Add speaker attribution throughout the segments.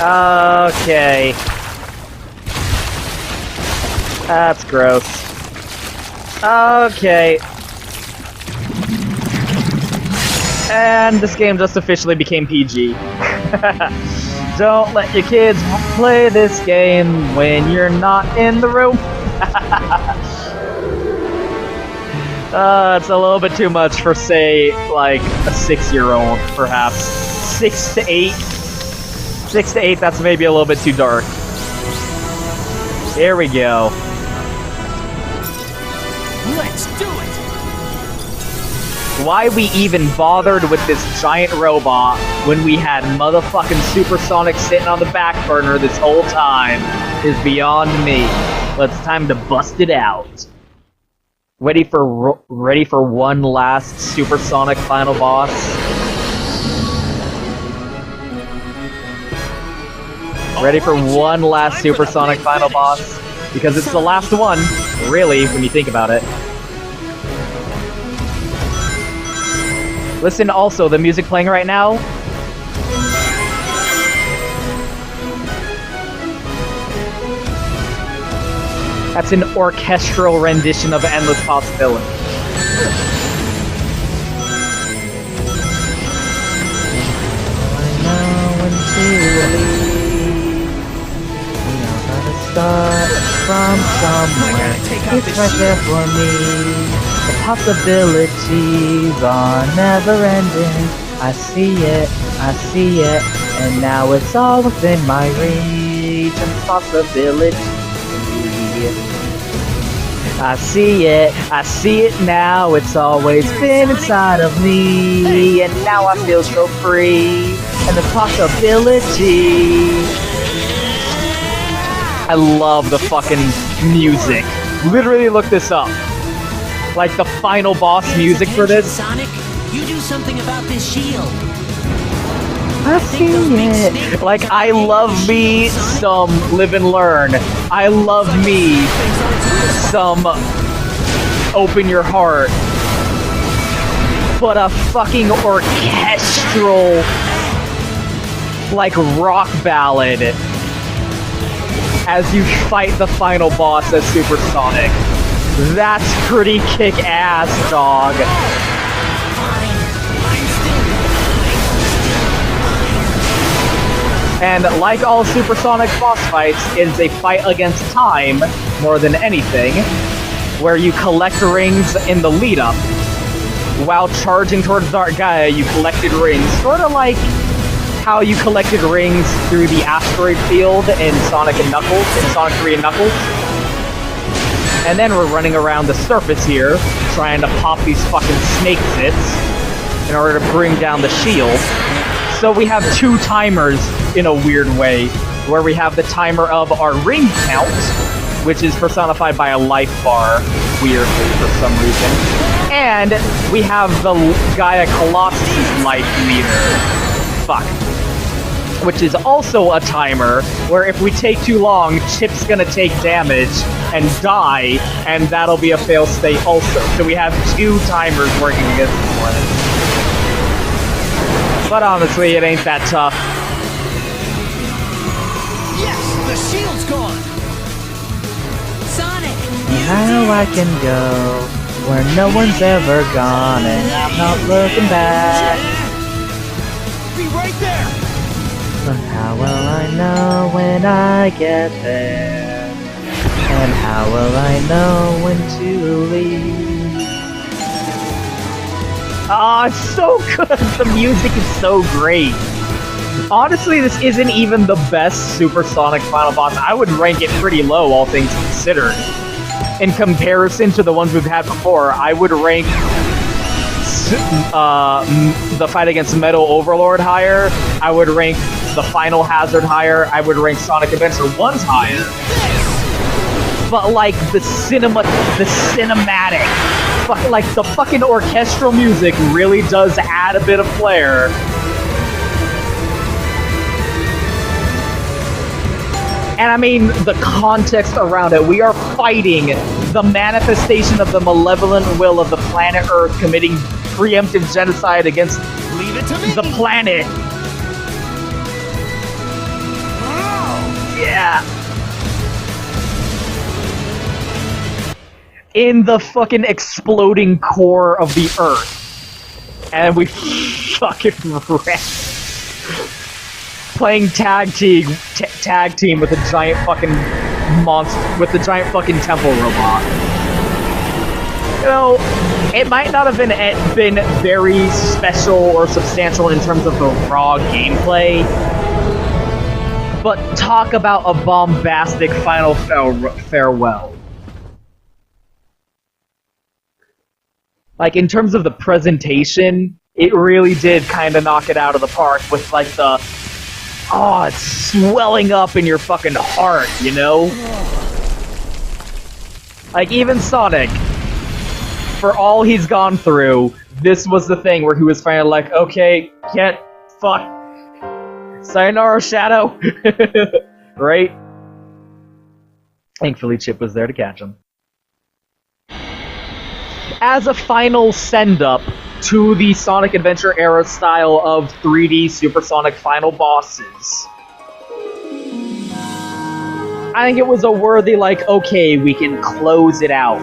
Speaker 1: Okay. That's gross. Okay. And this game just officially became PG. Don't let your kids play this game when you're not in the room. It's a little bit too much for, say, like, a 6-year-old, perhaps. 6 to 8? 6 to 8, that's maybe a little bit too dark. Here we go.
Speaker 2: Let's do it!
Speaker 1: Why we even bothered with this giant robot when we had motherfucking Supersonic sitting on the back burner this whole time is beyond me. But it's time to bust it out. Ready for one last Supersonic final boss? Ready for one last Supersonic final boss? Because it's the last one, really, when you think about it. Listen also, the music playing right now. That's an orchestral rendition of Endless Possibility. Start from somewhere. It's right there for me. The possibilities are never ending. I see it, and now it's all within my reach. And possibility. I see it now. It's always been inside of me, and now I feel so free. And the possibility. I love the fucking music. Literally look this up. Like the final boss music for this.
Speaker 2: Sonic, you do something about this shield.
Speaker 1: I see it. Like, I love me some Live and Learn. I love me some Open Your Heart. But a fucking orchestral, like, rock ballad as you fight the final boss as Supersonic. That's pretty kick-ass, dog. And like all Supersonic boss fights, it is a fight against time more than anything, where you collect rings in the lead-up. While charging towards Dark Gaia, you collected rings, sort of like how you collected rings through the asteroid field in Sonic and Knuckles, in Sonic 3 and Knuckles. And then we're running around the surface here, trying to pop these fucking snake zits in order to bring down the shield. So we have two timers in a weird way, where we have the timer of our ring count, which is personified by a life bar, weirdly for some reason. And we have the Gaia Colossus life meter. Fuck. Which is also a timer, where if we take too long, Chip's gonna take damage and die, and that'll be a fail state also. So we have two timers working against one. But honestly, it ain't that tough.
Speaker 2: Yes, the shield's gone. Sonic,
Speaker 1: Now I can go where no one's ever gone, and I'm not looking back.
Speaker 2: Be right there.
Speaker 1: But how will I know when I get there? And how will I know when to leave? Oh, it's so good! The music is so great. Honestly, this isn't even the best Supersonic final boss. I would rank it pretty low, all things considered. In comparison to the ones we've had before, I would rank the fight against Metal Overlord higher. I would rank the Finalhazard higher. I would rank Sonic Adventure 1's higher. But like the cinematic, like the fucking orchestral music really does add a bit of flair. And I mean, the context around it. We are fighting the manifestation of the malevolent will of the planet Earth committing preemptive genocide against
Speaker 2: Leave it to me.
Speaker 1: the planet. Yeah. In the fucking exploding core of the Earth. And we fucking wrecked. Playing tag team with a giant fucking monster, with the giant fucking temple robot. You know, it might not have been very special or substantial in terms of the raw gameplay, but talk about a bombastic final farewell. Like, in terms of the presentation, it really did kind of knock it out of the park with, like, the... Oh, it's swelling up in your fucking heart, you know? Like, even Sonic, for all he's gone through, this was the thing where he was finally like, okay, fuck. Sayonara, Shadow. Right? Thankfully, Chip was there to catch him. As a final send-up to the Sonic Adventure era style of 3D supersonic final bosses, I think it was a worthy, like, okay, we can close it out.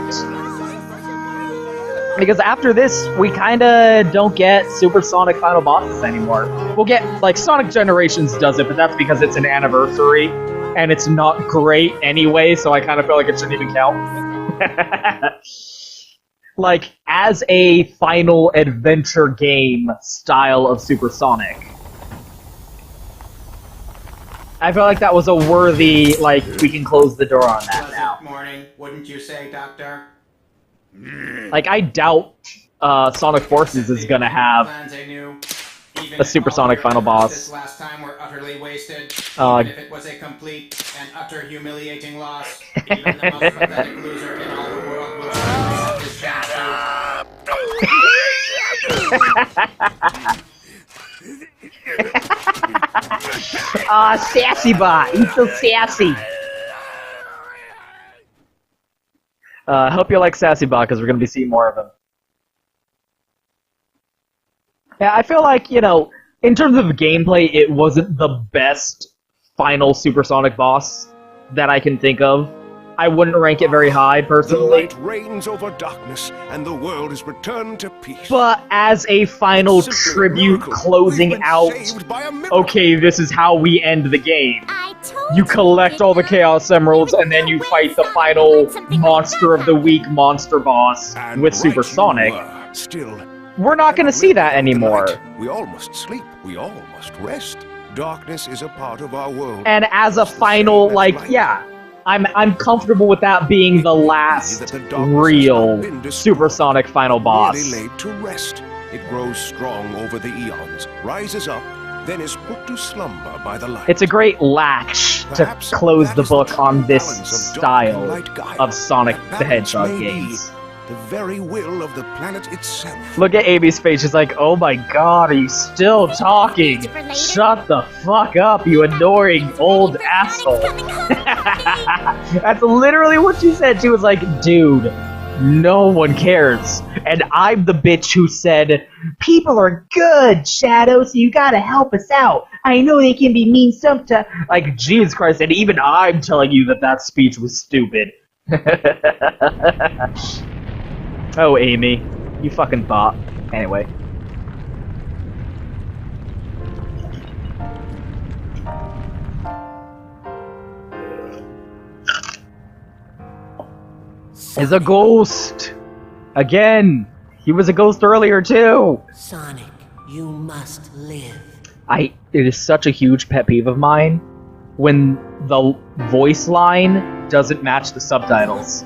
Speaker 1: Because after this, we kinda don't get supersonic final bosses anymore. We'll get, like, Sonic Generations does it, but that's because it's an anniversary, and it's not great anyway, so I kinda feel like it shouldn't even count. Like, as a final adventure game style of Supersonic, I feel like that was a worthy, like, we can close the door on that now.
Speaker 3: Morning, wouldn't you say, Doctor?
Speaker 1: Like, I doubt Sonic Forces is gonna have a supersonic final boss.
Speaker 3: This last time were utterly wasted, even if it was a complete and utter humiliating loss. Even the most pathetic loser in all the world will have his chance
Speaker 1: Aw, Sassy Bot! He's so sassy! I hope you like Sassy Bot, because we're going to be seeing more of him. Yeah, I feel like, you know, in terms of gameplay, it wasn't the best final supersonic boss that I can think of. I wouldn't rank it very high, personally.
Speaker 4: The light reigns over darkness, and the world is returned to peace.
Speaker 1: But as a final tribute closing out, okay, this is how we end the game. You collect all the Chaos Emeralds, and then you fight the final Monster of the Week monster boss with Supersonic. We're not going to see that anymore.
Speaker 4: We all must sleep. We all must rest. Darkness is a part of our world.
Speaker 1: And as a final, like, yeah, I'm comfortable with that being the last real supersonic final boss.
Speaker 4: Laid to rest. It grows strong over the eons, rises up, then is put to slumber by the light.
Speaker 1: It's a great latch to close the book on this style of Sonic the Hedgehog games.
Speaker 4: The very will of the planet itself.
Speaker 1: Look at Amy's face, she's like, oh my god, are you still talking? Shut the fuck up, you annoying old asshole. That's literally what she said. She was like, dude, no one cares. And I'm the bitch who said, people are good, Shadow, so you gotta help us out. I know they can be mean sometimes. Like, Jesus Christ, and even I'm telling you that that speech was stupid. Oh, Amy. You fucking thought. Anyway. Is a ghost! Again! He was a ghost earlier, too!
Speaker 2: Sonic, you must live.
Speaker 1: It is such a huge pet peeve of mine when the voice line doesn't match the subtitles.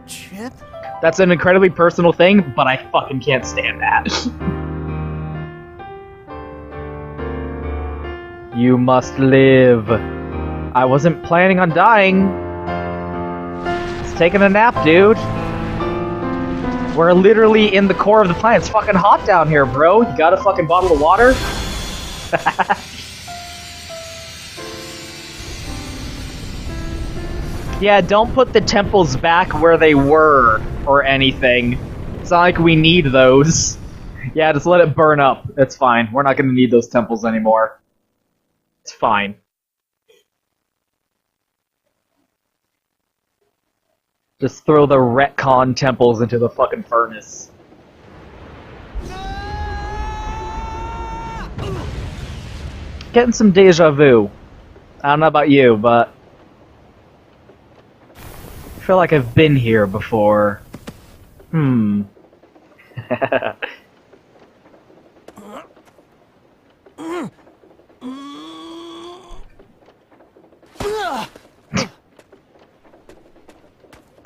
Speaker 2: Chip?
Speaker 1: That's an incredibly personal thing, but I fucking can't stand that. You must live. I wasn't planning on dying. It's taking a nap, dude. We're literally in the core of the planet. It's fucking hot down here, bro. You got a fucking bottle of water? Yeah, don't put the temples back where they were, or anything. It's not like we need those. Yeah, just let it burn up. It's fine. We're not gonna need those temples anymore. It's fine. Just throw the retcon temples into the fucking furnace. Getting some deja vu. I don't know about you, but I feel like I've been here before.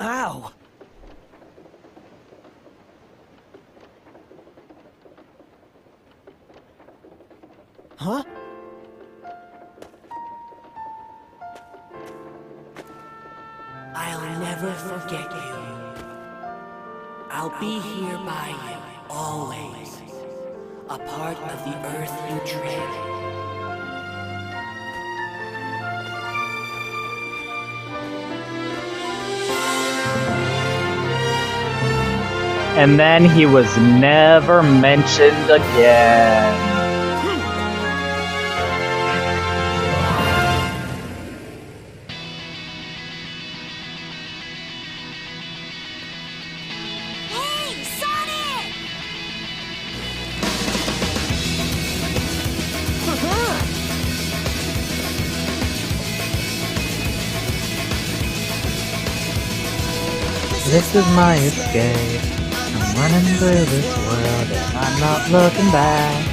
Speaker 2: Ow! Huh? I'll never forget you. I'll be here by you, always. A part of the earth you tread.
Speaker 1: And then he was never mentioned again.
Speaker 5: Hey, Sonic!
Speaker 1: This is my escape. I'm running through this world and I'm not looking back.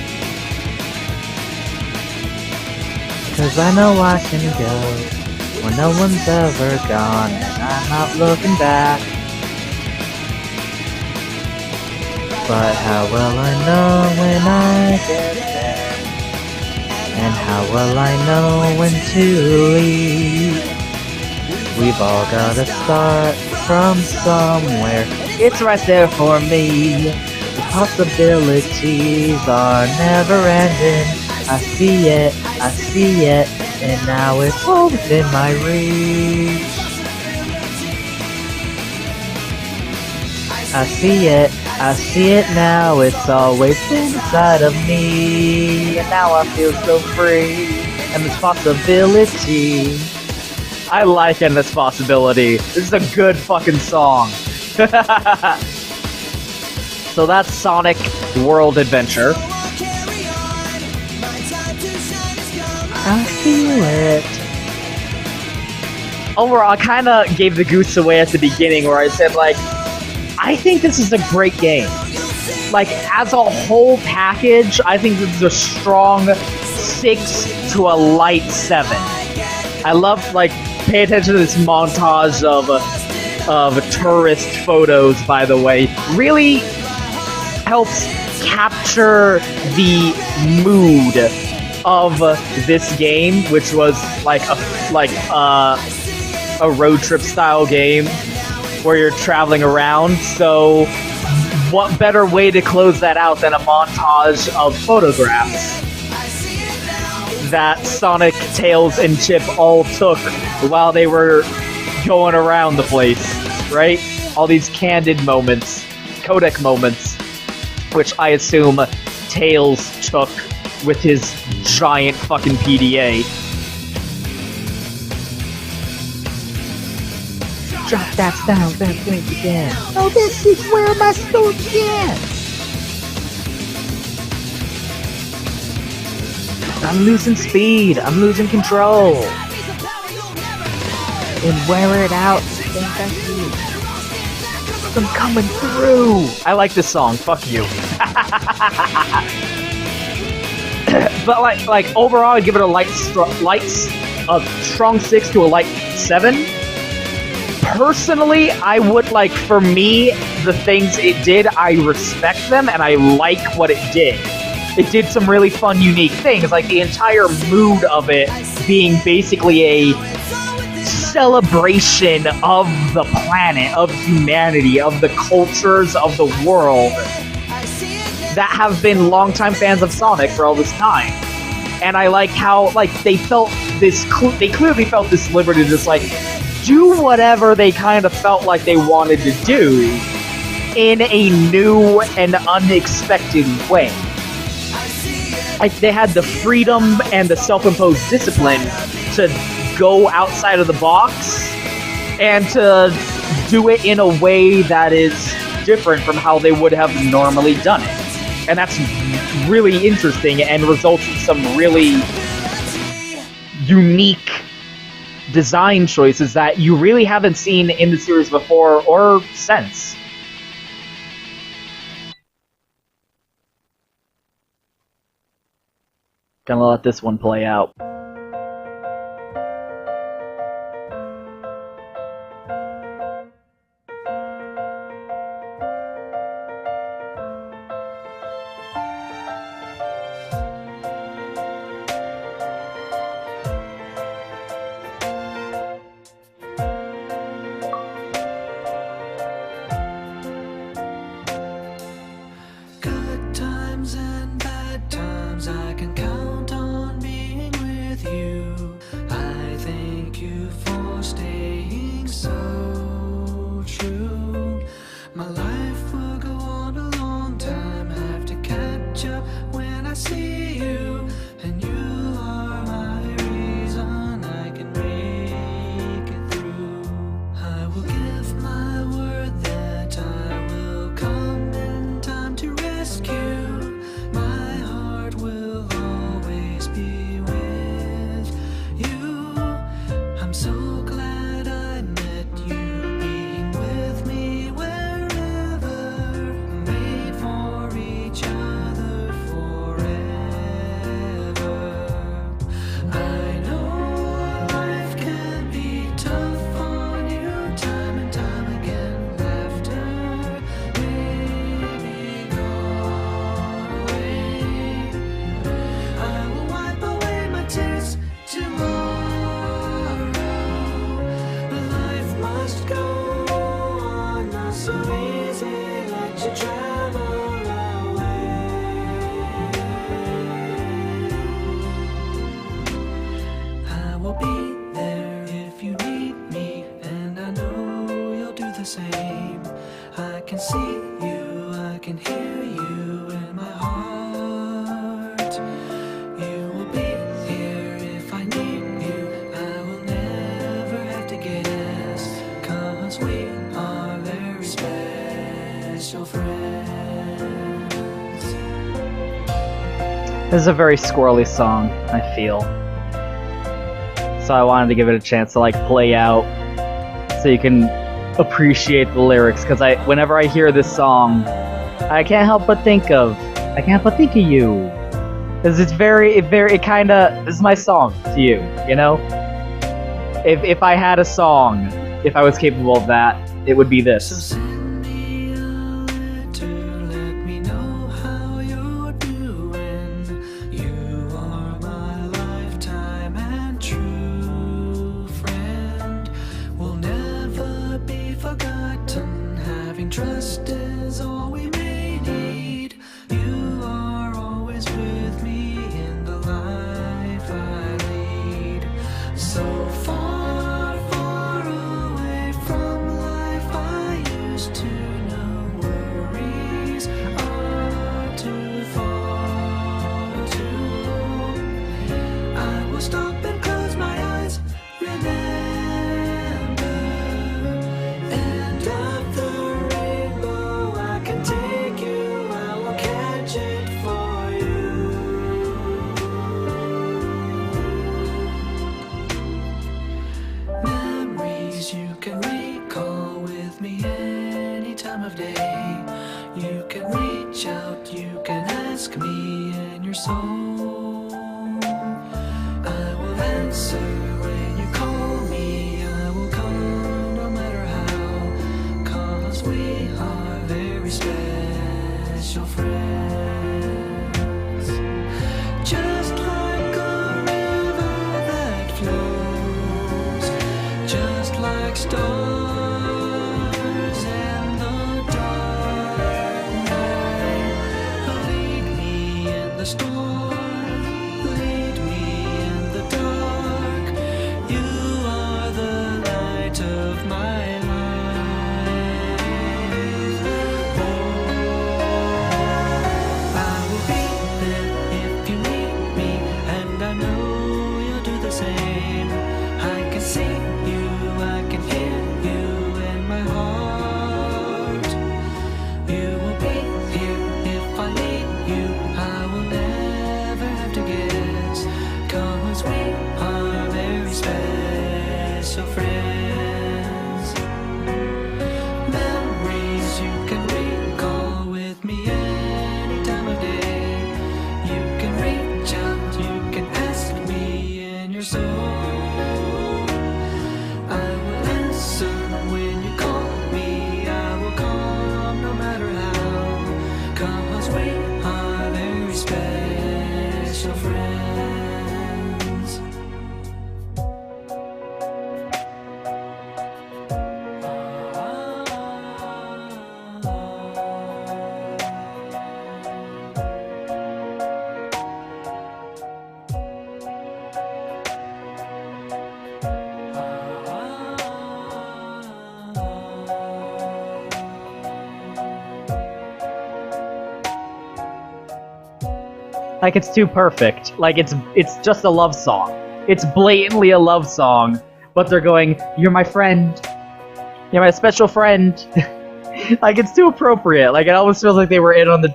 Speaker 1: 'Cause I know I can go where no one's ever gone and I'm not looking back. But how will I know when I get there? And how will I know when to leave? We've all gotta start from somewhere. It's right there for me. The possibilities are never ending. I see it, and now it's all within my reach. I see it now, it's always been inside of me. And now I feel so free, and this possibility. I like Endless Possibility. This is a good fucking song. So that's Sonic World Adventure. I feel it. Overall, I kinda gave the goose away at the beginning where I said, like, I think this is a great game. Like, as a whole package, I think this is a strong 6 to a light 7. I love, like, pay attention to this montage of tourist photos, by the way. Really helps capture the mood of this game, which was like a road trip style game where you're traveling around. So what better way to close that out than a montage of photographs that Sonic, Tails, and Chip all took while they were going around the place, right? All these candid moments, codec moments, which I assume Tails took with his giant fucking PDA. Drop that down, that point again. Oh, this is where my story begins. I'm losing speed. I'm losing control. And wear it out. I'm coming through. I like this song. Fuck you. But like overall, I'd give it a strong 6 to a light 7. Personally, I would like, for me, the things it did, I respect them and I like what it did. It did some really fun, unique things, like the entire mood of it being basically a celebration of the planet, of humanity, of the cultures of the world that have been longtime fans of Sonic for all this time. And I like how, like, they clearly felt this liberty to just, like, do whatever they kind of felt like they wanted to do in a new and unexpected way. Like, they had the freedom and the self-imposed discipline to go outside of the box and to do it in a way that is different from how they would have normally done it. And that's really interesting and results in some really unique design choices that you really haven't seen in the series before or since. Gonna let this one play out. This is a very squirrely song, I feel. So I wanted to give it a chance to like play out so you can appreciate the lyrics, because whenever I hear this song, I can't help but think of you. Because it's this is my song to you, you know? If I had a song, if I was capable of that, it would be this. Like, it's too perfect. Like, it's just a love song. It's blatantly a love song, but they're going, "You're my friend. You're my special friend." Like, it's too appropriate. Like, it almost feels like they were in on the...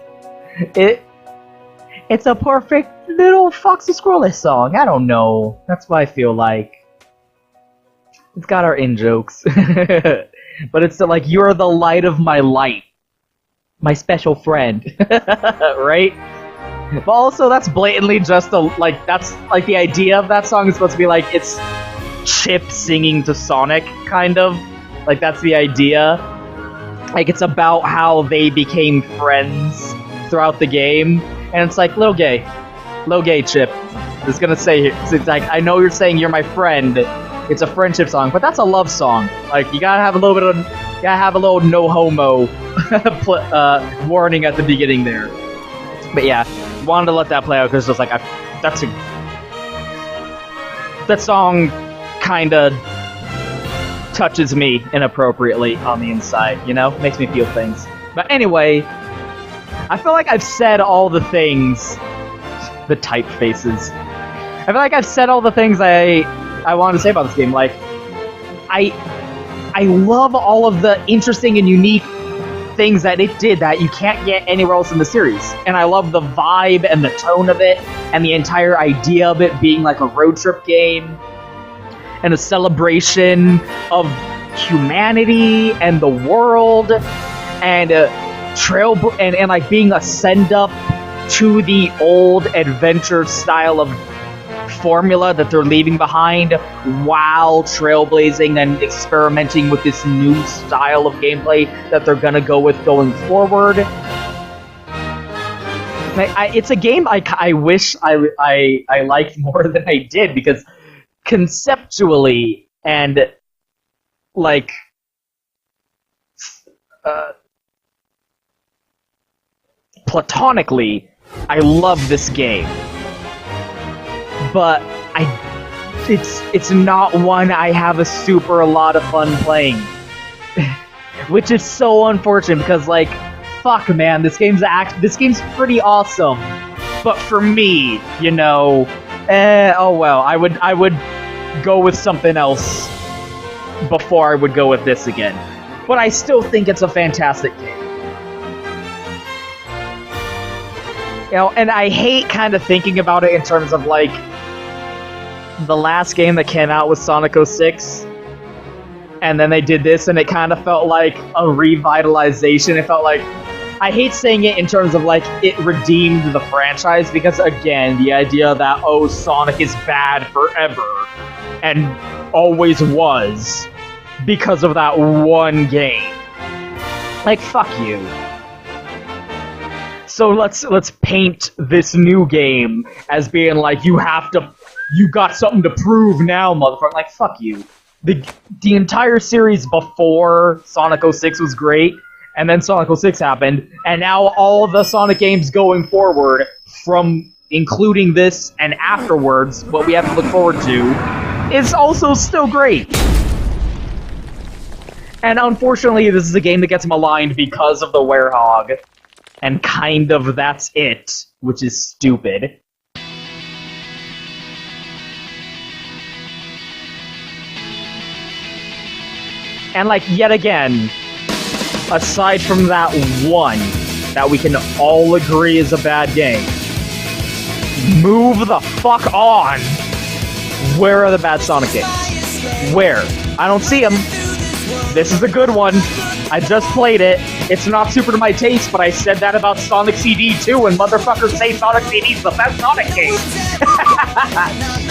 Speaker 1: It's a perfect little Foxy Scrollless song. I don't know. That's what I feel like. It's got our in-jokes. But it's like, "You're the light of my light. My special friend." Right? But also, that's blatantly just that's like the idea of that song is supposed to be like, it's Chip singing to Sonic, kind of. Like, that's the idea. Like, it's about how they became friends throughout the game. And it's like, little gay Chip is gonna say, it's like, "I know you're saying you're my friend. It's a friendship song, but that's a love song. Like, you gotta have a little bit of, no homo warning at the beginning there." But yeah, wanted to let that play out because it's like, that song kinda touches me inappropriately on the inside, you know? Makes me feel things. But anyway, I feel like I've said all the things, the typefaces. I feel like I've said all the things I wanted to say about this game. Like, I love all of the interesting and unique things that it did that you can't get anywhere else in the series. And I love the vibe and the tone of it, and the entire idea of it being like a road trip game, and a celebration of humanity and the world, and and like being a send-up to the old adventure style of formula that they're leaving behind while trailblazing and experimenting with this new style of gameplay that they're gonna go with going forward. It's a game I wish I liked more than I did, because conceptually and like platonically, I love this game. But it's not one I have a super lot of fun playing. Which is so unfortunate, because like, fuck man, this game's pretty awesome. But for me, you know, oh well, I would go with something else before I would go with this again. But I still think it's a fantastic game. You know, and I hate kind of thinking about it in terms of like, the last game that came out was Sonic 06, and then they did this, and it kind of felt like a revitalization. It felt like, I hate saying it in terms of like, it redeemed the franchise, because again, the idea that, oh, Sonic is bad forever, and always was, because of that one game. Like, fuck you. So let's paint this new game as being like, you got something to prove now, motherfucker. Like, fuck you. The entire series before Sonic 06 was great, and then Sonic 06 happened, and now all the Sonic games going forward, from including this and afterwards, what we have to look forward to, is also still great. And unfortunately, this is a game that gets maligned because of the Werehog, and kind of that's it, which is stupid. And like, yet again, aside from that one that we can all agree is a bad game, move the fuck on! Where are the bad Sonic games? Where? I don't see them. This is a good one. I just played it. It's not super to my taste, but I said that about Sonic CD too, and motherfuckers say Sonic CD is the best Sonic game!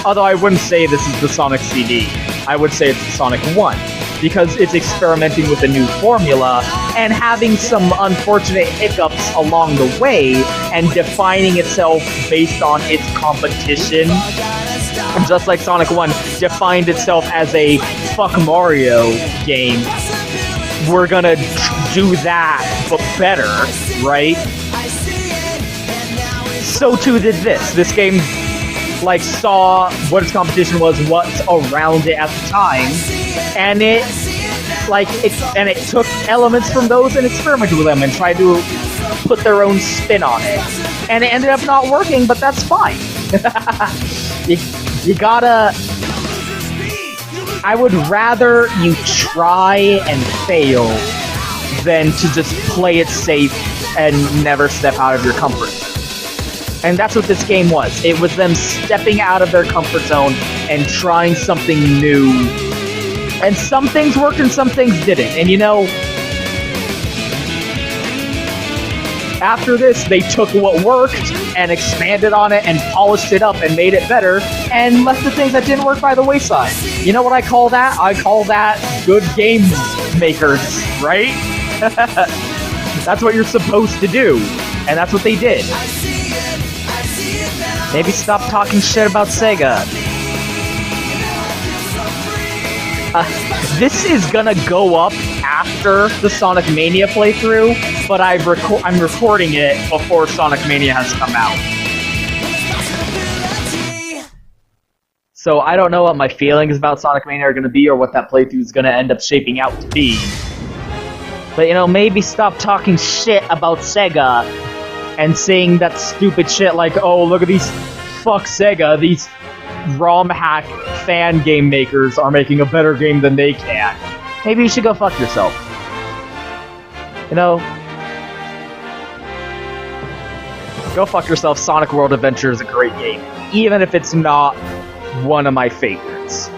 Speaker 1: Although I wouldn't say this is the Sonic CD. I would say it's the Sonic 1. Because it's experimenting with a new formula, and having some unfortunate hiccups along the way, and defining itself based on its competition. Just like Sonic 1 defined itself as a fuck Mario game, we're gonna do that, but better, right? So too did this. This game, like, saw what its competition was, what's around it at the time, and it took elements from those and experimented with them and tried to put their own spin on it. And it ended up not working, but that's fine. you gotta... I would rather you try and fail than to just play it safe and never step out of your comfort zone. And that's what this game was. It was them stepping out of their comfort zone and trying something new. And some things worked and some things didn't. And you know, after this, they took what worked and expanded on it and polished it up and made it better and left the things that didn't work by the wayside. You know what I call that? I call that good game makers, right? That's what you're supposed to do. And that's what they did. Maybe stop talking shit about Sega. This is gonna go up after the Sonic Mania playthrough, but I'm recording it before Sonic Mania has come out. So I don't know what my feelings about Sonic Mania are gonna be or what that playthrough is gonna end up shaping out to be. But you know, maybe stop talking shit about Sega and saying that stupid shit like, oh, look at these, fuck Sega, these ROM hack fan game makers are making a better game than they can. Maybe you should go fuck yourself. You know, go fuck yourself. Sonic World Adventure is a great game, even if it's not one of my favorites.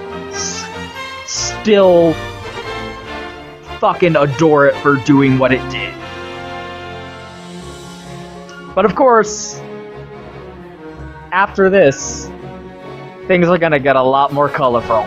Speaker 1: Still fucking adore it for doing what it did. But of course, after this, things are gonna get a lot more colorful.